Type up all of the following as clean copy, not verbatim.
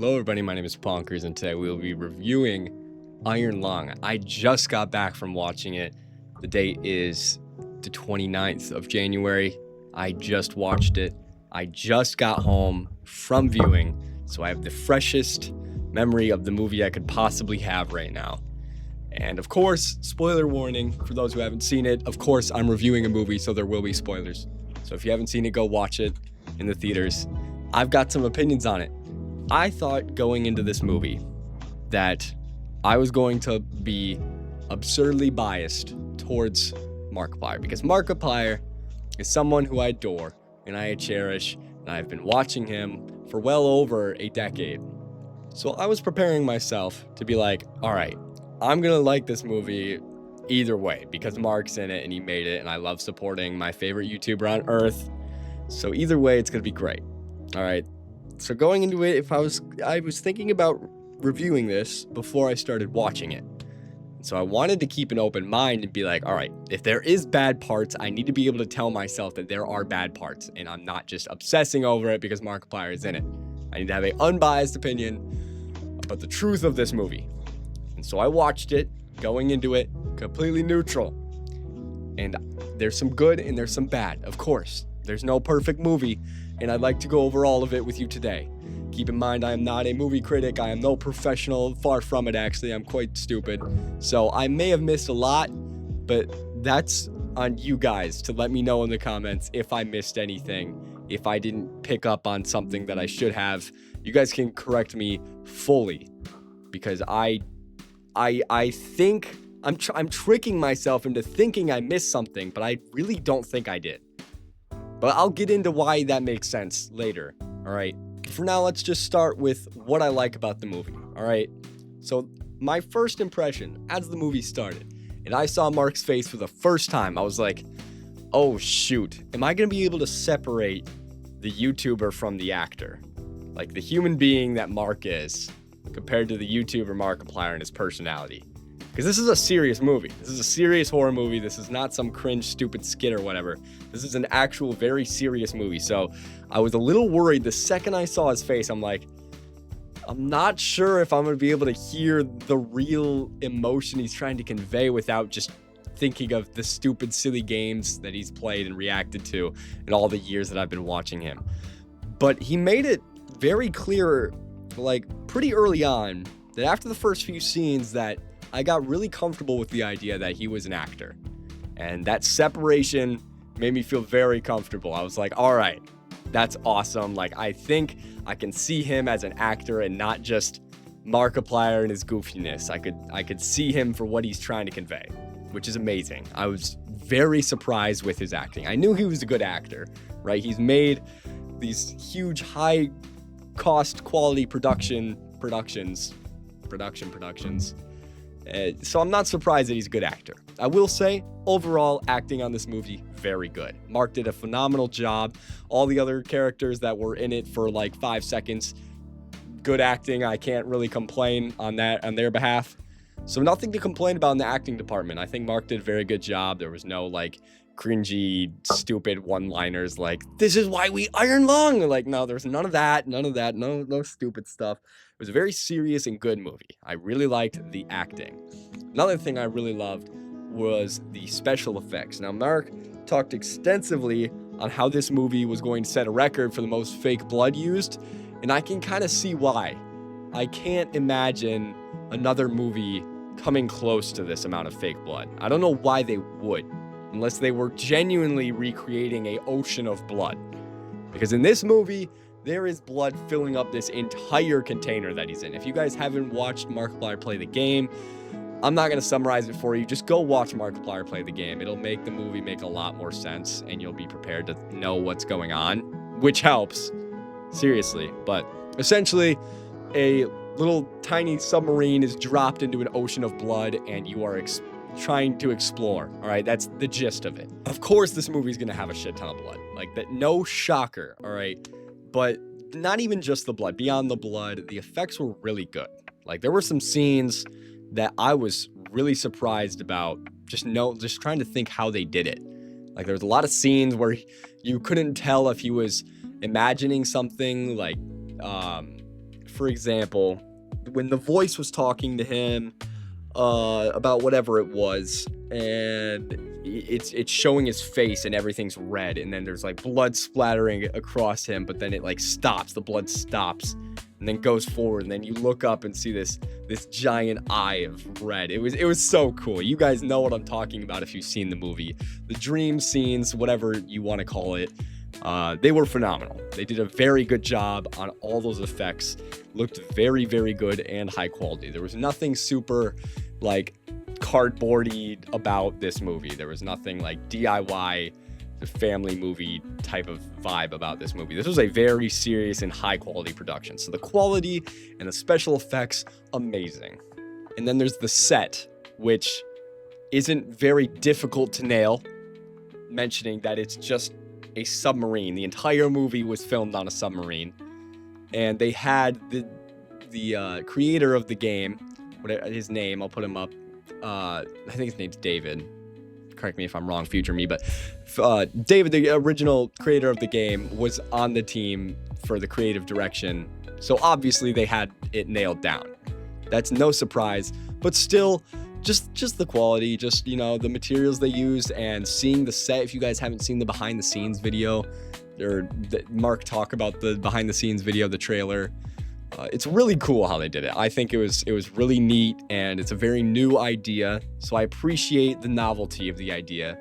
Hello everybody, my name is Ponkers and today we will be reviewing Iron Lung. I just got back from watching it. The date is the 29th of January. I just watched it. I just got home from viewing, so I have the freshest memory of the movie I could possibly have right now. And of course, spoiler warning for those who haven't seen it. Of course, I'm reviewing a movie, so there will be spoilers. So if you haven't seen it, go watch it in the theaters. I've got some opinions on it. I thought going into this movie that I was going to be absurdly biased towards Markiplier because Markiplier is someone who I adore and I cherish, and I've been watching him for well over a decade. So I was preparing myself to be like, all right, I'm gonna like this movie either way because Mark's in it and he made it, and I love supporting my favorite YouTuber on earth. So either way, it's gonna be great. All right. So going into it, I was thinking about reviewing this before I started watching it. So I wanted to keep an open mind and be like, all right, if there is bad parts, I need to be able to tell myself that there are bad parts and I'm not just obsessing over it because Markiplier is in it. I need to have an unbiased opinion about the truth of this movie. And so I watched it, going into it completely neutral. And there's some good and there's some bad, of course. There's no perfect movie, and I'd like to go over all of it with you today. Keep in mind, I am not a movie critic. I am no professional. Far from it, actually. I'm quite stupid. So I may have missed a lot, but that's on you guys to let me know in the comments if I missed anything, if I didn't pick up on something that I should have. You guys can correct me fully because I think I'm tricking myself into thinking I missed something, but I really don't think I did. But I'll get into why that makes sense later, all right? For now, let's just start with what I like about the movie, all right? So my first impression as the movie started, and I saw Mark's face for the first time, I was like, oh shoot, am I gonna be able to separate the YouTuber from the actor? Like the human being that Mark is compared to the YouTuber Markiplier and his personality. Because this is a serious movie. This is a serious horror movie. This is not some cringe, stupid skit or whatever. This is an actual, very serious movie. So I was a little worried the second I saw his face. I'm like, I'm not sure if I'm going to be able to hear the real emotion he's trying to convey without just thinking of the stupid, silly games that he's played and reacted to in all the years that I've been watching him. But he made it very clear, like pretty early on, that after the first few scenes that I got really comfortable with the idea that he was an actor. And that separation made me feel very comfortable. I was like, all right, that's awesome. Like, I think I can see him as an actor and not just Markiplier and his goofiness. I could see him for what he's trying to convey, which is amazing. I was very surprised with his acting. I knew he was a good actor, right? He's made these huge, high cost quality productions. So I'm not surprised that he's a good actor. I will say, overall, acting on this movie, very good. Mark did a phenomenal job. All the other characters that were in it for like 5 seconds, good acting. I can't really complain on their behalf. So nothing to complain about in the acting department. I think Mark did a very good job. There was no like cringy, stupid one-liners like, this is why we Iron Lung. Like, no, there's none of that, no stupid stuff. It was a very serious and good movie. I really liked the acting. Another thing I really loved was the special effects. Now, Mark talked extensively on how this movie was going to set a record for the most fake blood used, and I can kind of see why. I can't imagine another movie coming close to this amount of fake blood. I don't know why they would, unless they were genuinely recreating an ocean of blood. Because in this movie, there is blood filling up this entire container that he's in. If you guys haven't watched Markiplier play the game, I'm not going to summarize it for you. Just go watch Markiplier play the game. It'll make the movie make a lot more sense, and you'll be prepared to know what's going on, which helps. Seriously. But essentially, a little tiny submarine is dropped into an ocean of blood, and you are trying to explore. All right, that's the gist of it. Of course, this movie's going to have a shit ton of blood. Like, that, no shocker, all right? But not even just the blood. Beyond the blood, the effects were really good. Like, there were some scenes that I was really surprised about. Just trying to think how they did it. Like, there was a lot of scenes where you couldn't tell if he was imagining something, like for example, when the voice was talking to him about whatever it was, and it's showing his face and everything's red, and then there's like blood splattering across him, but then it like stops, the blood stops, and then goes forward, and then you look up and see this giant eye of red. It was so cool. You guys know what I'm talking about if you've seen the movie. The dream scenes, whatever you want to call it, they were phenomenal. They did a very good job on all those effects. Looked very, very good and high quality. There was nothing super like cardboardy about this movie. There was nothing like DIY, the family movie type of vibe about this movie. This was a very serious and high quality production. So the quality and the special effects, amazing. And then there's the set, which isn't very difficult to nail, mentioning that it's just a submarine. The entire movie was filmed on a submarine, and they had the creator of the game, whatever his name, I'll put him up. I think his name's David. Correct me if I'm wrong, future me, but David, the original creator of the game, was on the team for the creative direction. So obviously they had it nailed down. That's no surprise, but still, just the quality, just, you know, the materials they used, and seeing the set. If you guys haven't seen the behind the scenes video, or Mark talk about the behind the scenes video, the trailer, it's really cool how they did it. I think it was really neat, and it's a very new idea, so I appreciate the novelty of the idea.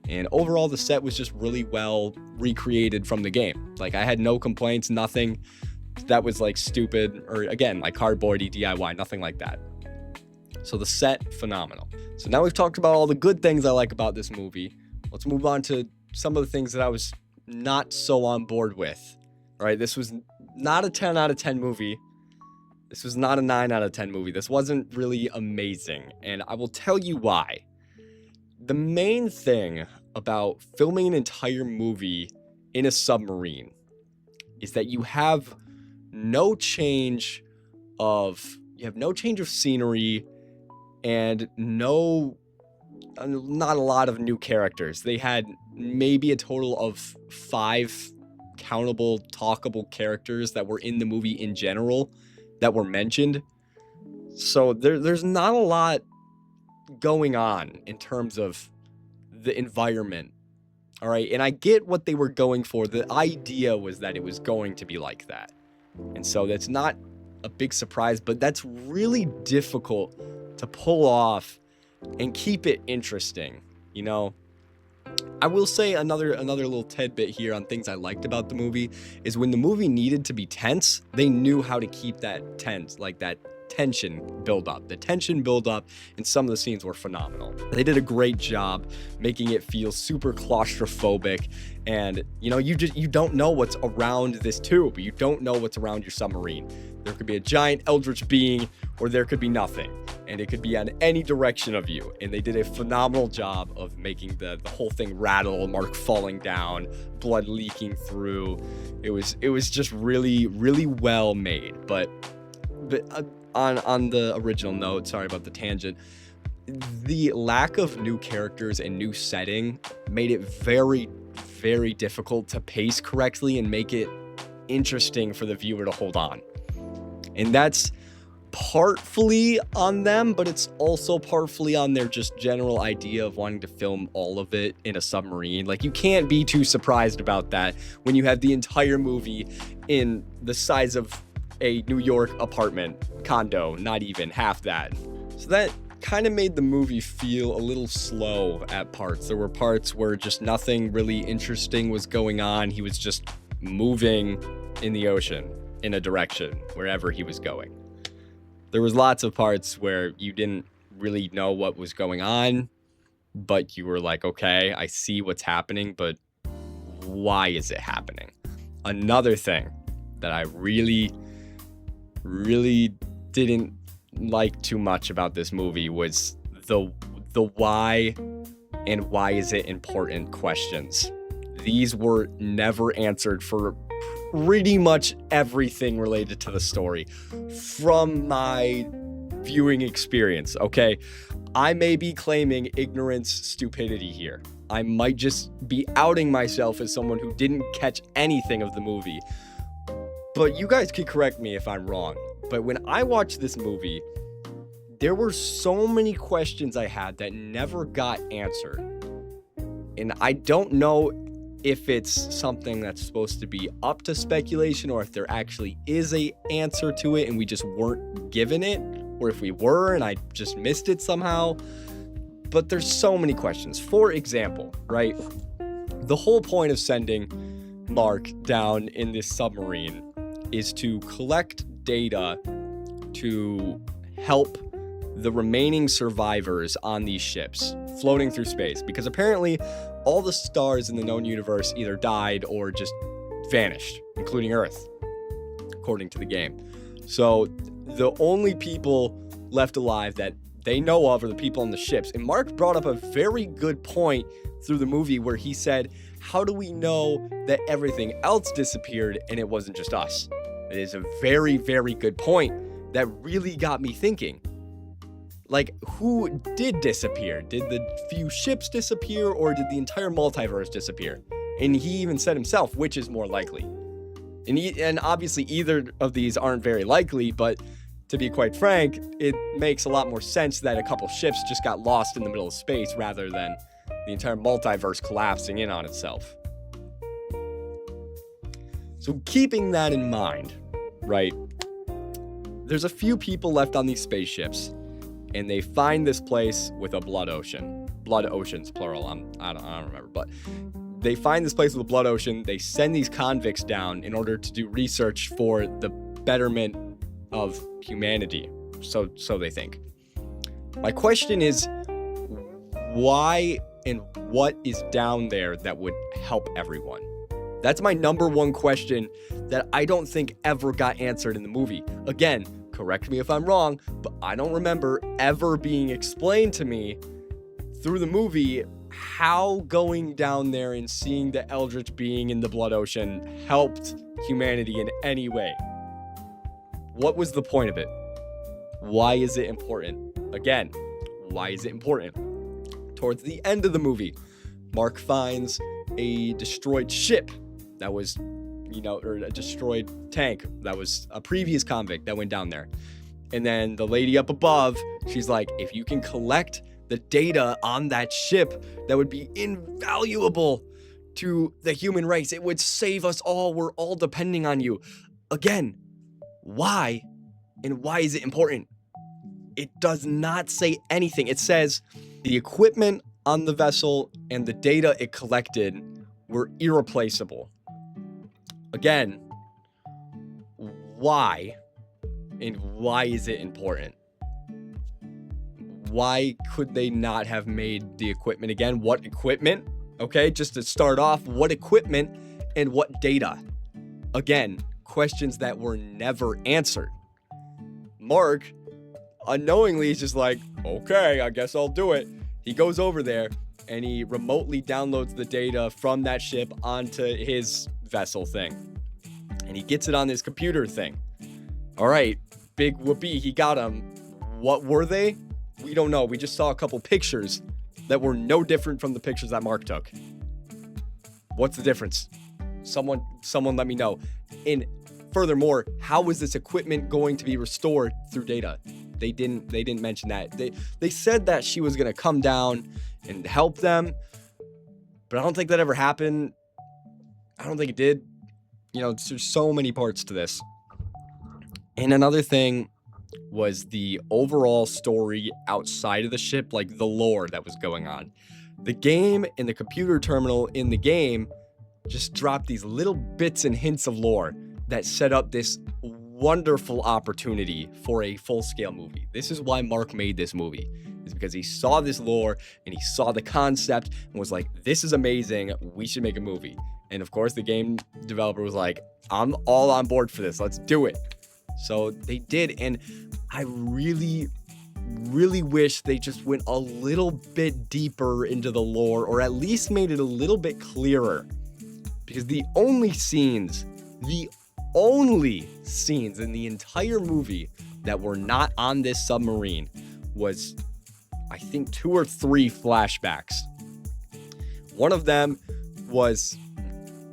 And overall, the set was just really well recreated from the game. Like, I had no complaints, nothing that was like stupid or, again, like cardboardy DIY, nothing like that. So the set, phenomenal. So now we've talked about all the good things I like about this movie. Let's move on to some of the things that I was not so on board with. All right, this was not a 10 out of 10 movie. This was not a 9 out of 10 movie. This wasn't really amazing, and I will tell you why. The main thing about filming an entire movie in a submarine is that you have no change of scenery, and not a lot of new characters. They had maybe a total of 5 countable, talkable characters that were in the movie in general that were mentioned. So there's not a lot going on in terms of the environment. All right, and I get what they were going for. The idea was that it was going to be like that. And so that's not a big surprise, but that's really difficult to pull off and keep it interesting, you know? I will say another little tidbit here on things I liked about the movie is when the movie needed to be tense, they knew how to keep that tense, like that tension build up. The tension build up in some of the scenes were phenomenal. They did a great job making it feel super claustrophobic, and you know, you don't know what's around this tube. You don't know what's around your submarine. There could be a giant eldritch being, or there could be nothing, and it could be on any direction of you. And they did a phenomenal job of making the whole thing rattle, Mark falling down, blood leaking through. It was just really, really well made. But on the original note, sorry about the tangent, the lack of new characters and new setting made it very, very difficult to pace correctly and make it interesting for the viewer to hold on. And that's partly on them, but it's also partly on their just general idea of wanting to film all of it in a submarine. Like, you can't be too surprised about that when you have the entire movie in the size of a New York apartment condo, not even half that. So that kind of made the movie feel a little slow at parts. There were parts where just nothing really interesting was going on. He was just moving in the ocean in a direction wherever he was going. There was lots of parts where you didn't really know what was going on, but you were like, okay, I see what's happening, but why is it happening? Another thing that I really didn't like too much about this movie was the why and why is it important questions. These were never answered for pretty much everything related to the story from my viewing experience, okay? I may be claiming ignorance, stupidity here. I might just be outing myself as someone who didn't catch anything of the movie. But you guys could correct me if I'm wrong. But when I watched this movie, there were so many questions I had that never got answered. And I don't know if it's something that's supposed to be up to speculation or if there actually is a answer to it and we just weren't given it, or if we were and I just missed it somehow. But there's so many questions. For example, right? The whole point of sending Mark down in this submarine is to collect data to help the remaining survivors on these ships floating through space, because apparently all the stars in the known universe either died or just vanished, including Earth, according to the game. So the only people left alive that they know of are the people on the ships. And Mark brought up a very good point through the movie where he said, how do we know that everything else disappeared and it wasn't just us? It is a very, very good point that really got me thinking. Like, who did disappear? Did the few ships disappear, or did the entire multiverse disappear? And he even said himself, which is more likely? And obviously either of these aren't very likely, but to be quite frank, it makes a lot more sense that a couple ships just got lost in the middle of space rather than the entire multiverse collapsing in on itself. So keeping that in mind, right, there's a few people left on these spaceships, and they find this place with a blood ocean. Blood oceans, plural. I don't remember, but they find this place with a blood ocean. They send these convicts down in order to do research for the betterment of humanity. So they think. My question is, why and what is down there that would help everyone? That's my number one question that I don't think ever got answered in the movie. Again, correct me if I'm wrong, but I don't remember ever being explained to me through the movie how going down there and seeing the Eldritch being in the blood ocean helped humanity in any way. What was the point of it? Why is it important? Again, why is it important? Towards the end of the movie, Mark finds a destroyed ship that was, or a destroyed tank that was a previous convict that went down there. And then the lady up above, she's like, if you can collect the data on that ship, that would be invaluable to the human race. It would save us all. We're all depending on you. Again, why? And why is it important? It does not say anything. It says the equipment on the vessel and the data it collected were irreplaceable. Again, why? And why is it important? Why could they not have made the equipment again? What equipment? Okay, just to start off, what equipment and what data? Again, questions that were never answered. Mark, unknowingly, is just like, okay, I guess I'll do it. He goes over there and he remotely downloads the data from that ship onto his vessel thing. And he gets it on his computer thing. All right, big whoopee, he got them. What were they? We don't know. We just saw a couple pictures that were no different from the pictures that Mark took. What's the difference? Someone let me know. And furthermore, how is this equipment going to be restored through data? They didn't mention that. They said that she was going to come down and help them, but I don't think that ever happened. I don't think it did. There's so many parts to this. And another thing was the overall story outside of the ship, like the lore that was going on. The game and the computer terminal in the game just dropped these little bits and hints of lore that set up this wonderful opportunity for a full-scale movie. This is why Mark made this movie, is because he saw this lore and he saw the concept and was like, this is amazing, we should make a movie. And of course the game developer was like, I'm all on board for this, let's do it. So they did, and I really, really wish they just went a little bit deeper into the lore, or at least made it a little bit clearer. Because the only scenes in the entire movie that were not on this submarine was, I think, 2 or 3 flashbacks. One of them was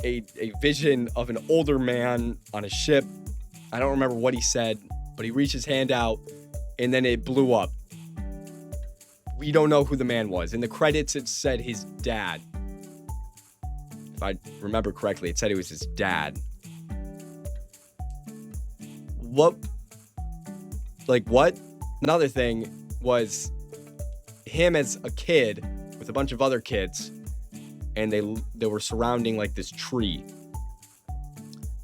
a vision of an older man on a ship. I don't remember what he said, but he reached his hand out and then it blew up. We don't know who the man was. In the credits, it said his dad. If I remember correctly, it said it was his dad. What? Another thing was him as a kid with a bunch of other kids, and they were surrounding like this tree.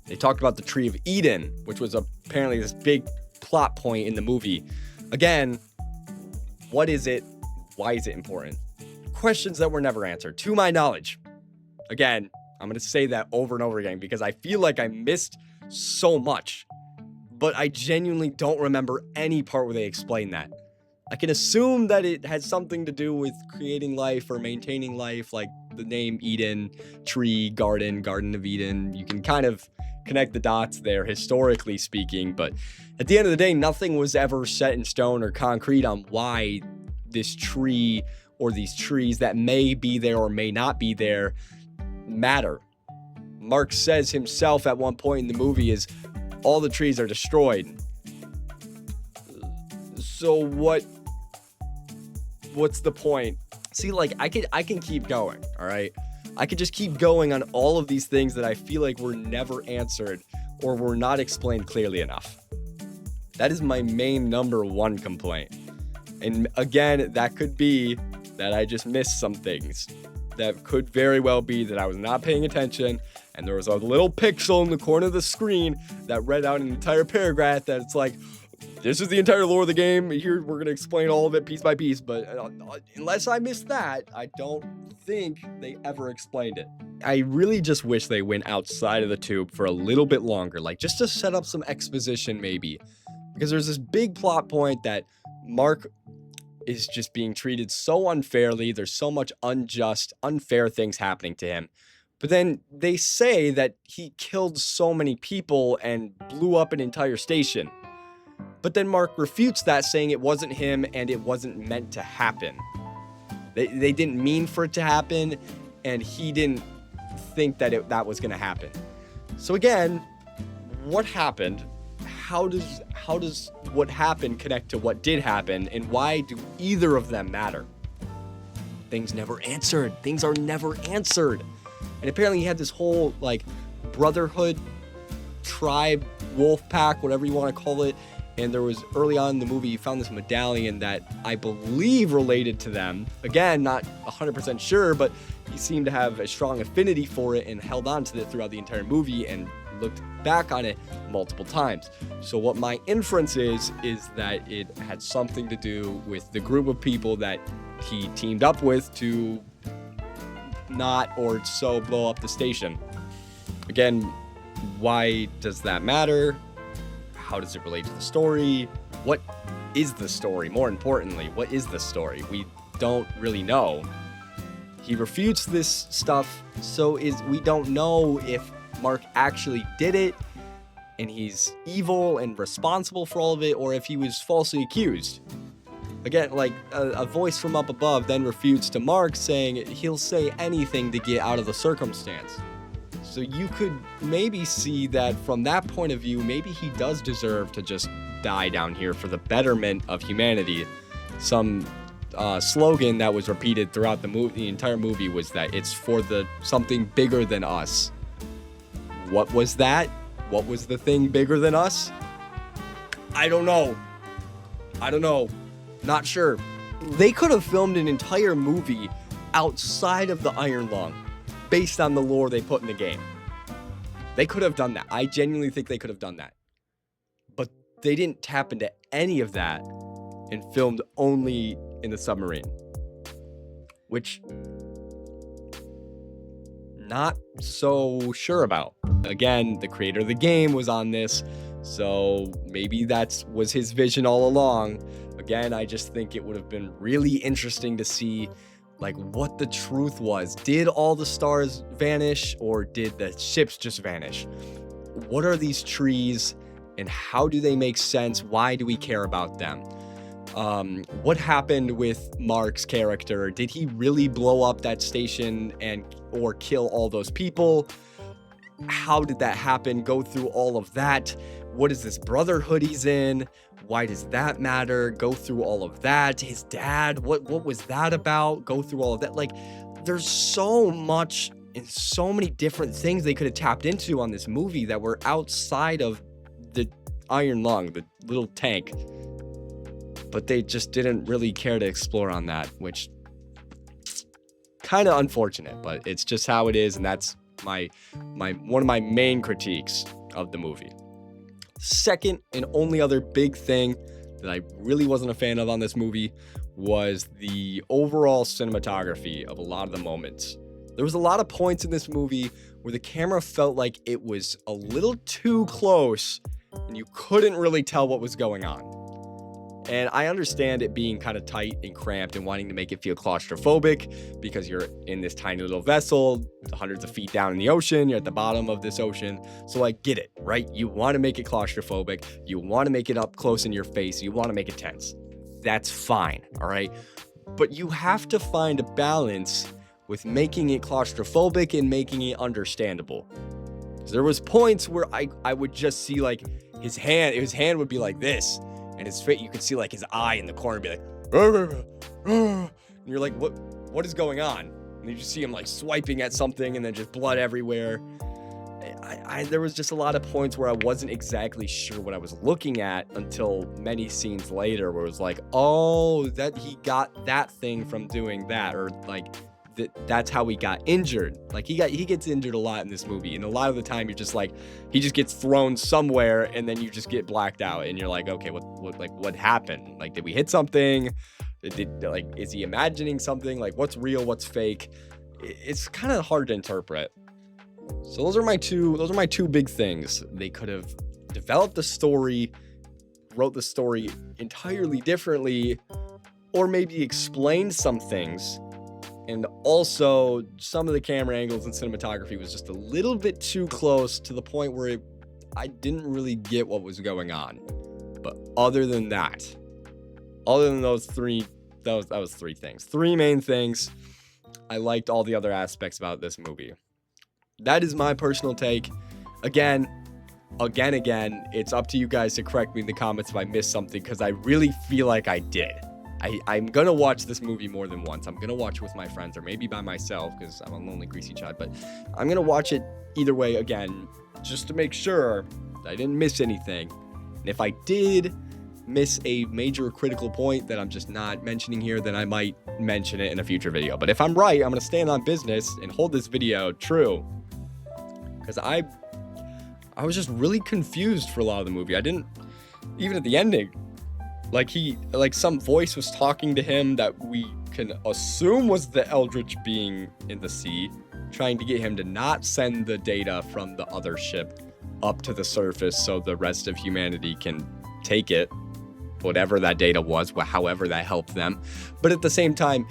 They talked about the Tree of Eden, which was apparently this big plot point in the movie. Again, what is it? Why is it important? Questions that were never answered, to my knowledge. Again, I'm going to say that over and over again because I feel like I missed so much, but I genuinely don't remember any part where they explain that. I can assume that it has something to do with creating life or maintaining life, like the name Eden, tree, Garden of Eden. You can kind of connect the dots there, historically speaking, but at the end of the day, nothing was ever set in stone or concrete on why this tree or these trees that may be there or may not be there matter. Mark says himself at one point in the movie is all the trees are destroyed. So what's the point? See, like I can keep going, all right? I could just keep going on all of these things that I feel like were never answered or were not explained clearly enough. That is my main number one complaint. And again, that could be that I just missed some things. That could very well be that I was not paying attention and there was a little pixel in the corner of the screen that read out an entire paragraph that it's like, this is the entire lore of the game. Here, we're going to explain all of it piece by piece. But unless I missed that, I don't think they ever explained it. I really just wish they went outside of the tube for a little bit longer, like just to set up some exposition maybe. Because there's this big plot point that Mark is just being treated so unfairly. There's so much unfair things happening to him. But then they say that he killed so many people and blew up an entire station. But then Mark refutes that, saying it wasn't him and it wasn't meant to happen. They didn't mean for it to happen, and he didn't think that that was going to happen. So again, what happened? How does what happened connect to what did happen, and why do either of them matter? Things never answered. Things are never answered. And apparently he had this whole like brotherhood, tribe, wolf pack, whatever you want to call it. And there was early on in the movie, you found this medallion that I believe related to them. Again, not 100% sure, but he seemed to have a strong affinity for it and held on to it throughout the entire movie and looked back on it multiple times. So what my inference is that it had something to do with the group of people that he teamed up with to not or so blow up the station. Again, why does that matter? How does it relate to the story? What is the story? More importantly, what is the story? We don't really know. He refutes this stuff, so we don't know if Mark actually did it and he's evil and responsible for all of it, or if he was falsely accused. Again, like a voice from up above then refutes to Mark, saying he'll say anything to get out of the circumstance. So you could maybe see that from that point of view, maybe he does deserve to just die down here for the betterment of humanity. Some slogan that was repeated throughout the entire movie was that it's for something bigger than us. What was that? What was the thing bigger than us? I don't know. Not sure. They could have filmed an entire movie outside of the Iron Lung based on the lore they put in the game. They could have done that. I genuinely think they could have done that. But they didn't tap into any of that and filmed only in the submarine. Which, not so sure about. Again, the creator of the game was on this, so maybe that was his vision all along. Again, I just think it would have been really interesting to see like what the truth was. Did all the stars vanish, or did the ships just vanish? What are these trees and how do they make sense? Why do we care about them? What happened with Mark's character? Did he really blow up that station or kill all those people? how did that happen? Go through all of that. What is this brotherhood he's in? Why does that matter? Go through all of that. His dad, what was that about? Go through all of that. Like, there's so much and so many different things they could have tapped into on this movie that were outside of the Iron Lung, the little tank. But they just didn't really care to explore on that, which kind of unfortunate, but it's just how it is, and that's my one of my main critiques of the movie. Second and only other big thing that I really wasn't a fan of on this movie was the overall cinematography of a lot of the moments. There was a lot of points in this movie where the camera felt like it was a little too close and you couldn't really tell what was going on. And I understand it being kind of tight and cramped and wanting to make it feel claustrophobic because you're in this tiny little vessel, hundreds of feet down in the ocean, you're at the bottom of this ocean. So I get it, right? You want to make it claustrophobic. You want to make it up close in your face. You want to make it tense. That's fine, all right? But you have to find a balance with making it claustrophobic and making it understandable. There was points where I would just see like his hand would be like this. And his face, you could see like his eye in the corner be like, and you're like, what is going on? And you just see him like swiping at something and then just blood everywhere. There was just a lot of points where I wasn't exactly sure what I was looking at until many scenes later where it was like, oh, that he got that thing from doing that, or like that's how he got injured. Like he gets injured a lot in this movie, and a lot of the time you're just like, he just gets thrown somewhere and then you just get blacked out and you're like, okay, what happened? Like, did we hit something? Is he imagining something? Like, what's real, what's fake? It's kind of hard to interpret. So those are my two big things. They could have developed the story, wrote the story entirely differently, or maybe explained some things. And also, some of the camera angles and cinematography was just a little bit too close to the point where I didn't really get what was going on. But other than those three, that was three things. Three main things. I liked all the other aspects about this movie. That is my personal take. Again, it's up to you guys to correct me in the comments if I missed something, because I really feel like I did. I'm going to watch this movie more than once. I'm going to watch it with my friends or maybe by myself because I'm a lonely, greasy child. But I'm going to watch it either way again just to make sure that I didn't miss anything. And if I did miss a major critical point that I'm just not mentioning here, then I might mention it in a future video. But if I'm right, I'm going to stand on business and hold this video true. Because I was just really confused for a lot of the movie. I didn't, even at the ending, like some voice was talking to him that we can assume was the Eldritch being in the sea, trying to get him to not send the data from the other ship up to the surface so the rest of humanity can take it, whatever that data was, however that helped them. But at the same time,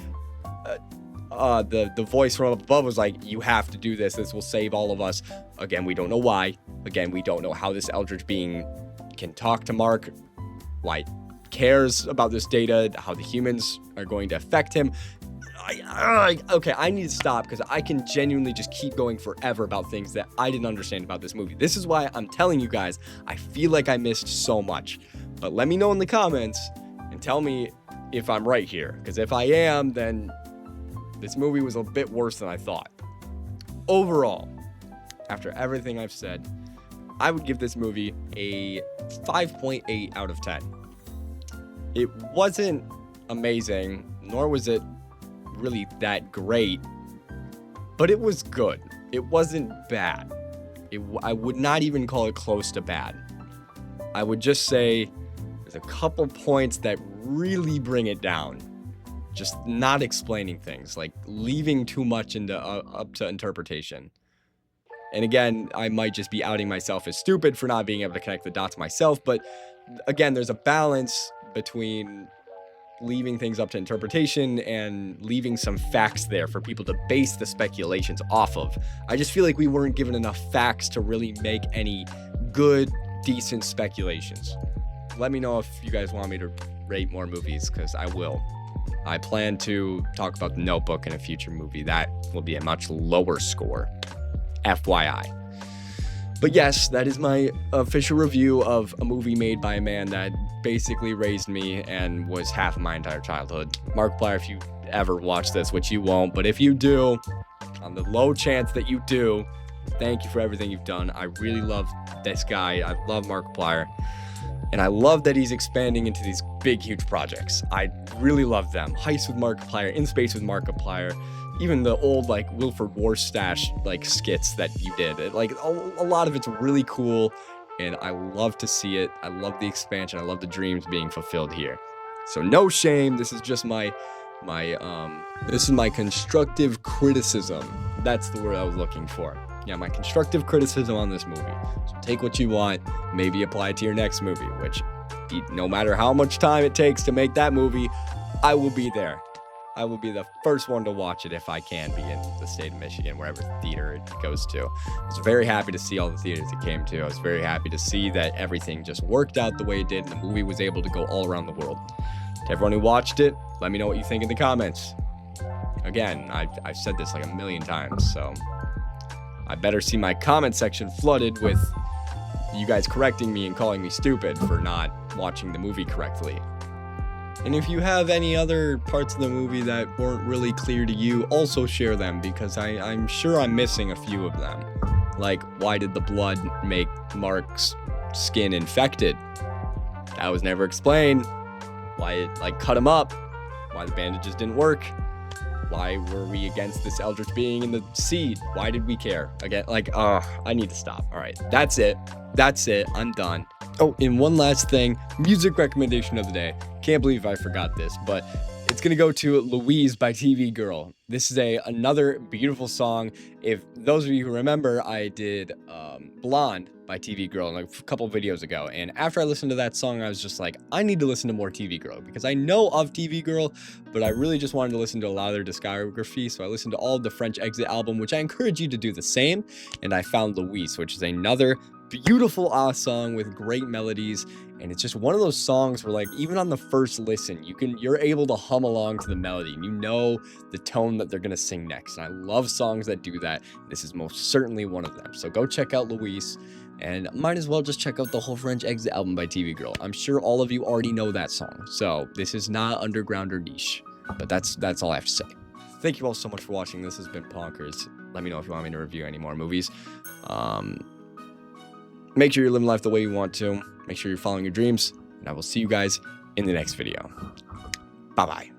the voice from above was like, you have to do this. This will save all of us. Again, we don't know why. Again, we don't know how this Eldritch being can talk to Mark, why cares about this data, how the humans are going to affect him. Okay, I need to stop because I can genuinely just keep going forever about things that I didn't understand about this movie. This is why I'm telling you guys, I feel like I missed so much. But let me know in the comments and tell me if I'm right here, because if I am, then this movie was a bit worse than I thought. Overall, after everything I've said, I would give this movie a 5.8 out of 10. It wasn't amazing, nor was it really that great, but it was good. It wasn't bad. I would not even call it close to bad. I would just say there's a couple points that really bring it down. Just not explaining things, like leaving too much up to interpretation. And again, I might just be outing myself as stupid for not being able to connect the dots myself, but again, there's a balance between leaving things up to interpretation and leaving some facts there for people to base the speculations off of. I just feel like we weren't given enough facts to really make any good, decent speculations. Let me know if you guys want me to rate more movies, because I will. I plan to talk about The Notebook in a future movie. That will be a much lower score. FYI. But yes, that is my official review of a movie made by a man that basically raised me and was half of my entire childhood. Markiplier, if you ever watch this, which you won't, but if you do, on the low chance that you do, thank you for everything you've done. I really love this guy. I love Markiplier. And I love that he's expanding into these big, huge projects. I really love them. Heist with Markiplier, In Space with Markiplier, even the old like Wilford Warstash like skits that you did. A lot of it's really cool, and I love to see it. I love the expansion. I love the dreams being fulfilled here. So no shame. This is just my constructive criticism. That's the word I was looking for. Yeah, my constructive criticism on this movie. So take what you want, maybe apply it to your next movie, which no matter how much time it takes to make that movie, I will be there. I will be the first one to watch it if I can be in the state of Michigan, wherever theater it goes to. I was very happy to see all the theaters it came to. I was very happy to see that everything just worked out the way it did, and the movie was able to go all around the world. To everyone who watched it, let me know what you think in the comments. Again, I've said this like a million times, so I better see my comment section flooded with you guys correcting me and calling me stupid for not watching the movie correctly. And if you have any other parts of the movie that weren't really clear to you, also share them, because I'm sure I'm missing a few of them. Like, why did the blood make Mark's skin infected? That was never explained. Why it cut him up? Why the bandages didn't work? Why were we against this eldritch being in the seed? Why did we care? Again, I need to stop. All right, that's it. I'm done. Oh, and one last thing, music recommendation of the day. Can't believe I forgot this, but it's gonna go to Louise by TV Girl. This is another beautiful song. If those of you who remember, I did Blonde by TV Girl a couple videos ago, and after I listened to that song, I was just like, I need to listen to more TV Girl, because I know of TV Girl, but I really just wanted to listen to a lot of their discography, so I listened to all of the French Exit album, which I encourage you to do the same, and I found Louise, which is another beautiful song with great melodies. And it's just one of those songs where, like, even on the first listen, you're able to hum along to the melody, and you know the tone that they're gonna sing next. And I love songs that do that. This is most certainly one of them. So go check out Louise, and might as well just check out the whole French Exit album by TV Girl. I'm sure all of you already know that song, so this is not underground or niche. But that's all I have to say. Thank you all so much for watching. This has been Ponkers. Let me know if you want me to review any more movies. Make sure you're living life the way you want to. Make sure you're following your dreams. And I will see you guys in the next video. Bye-bye.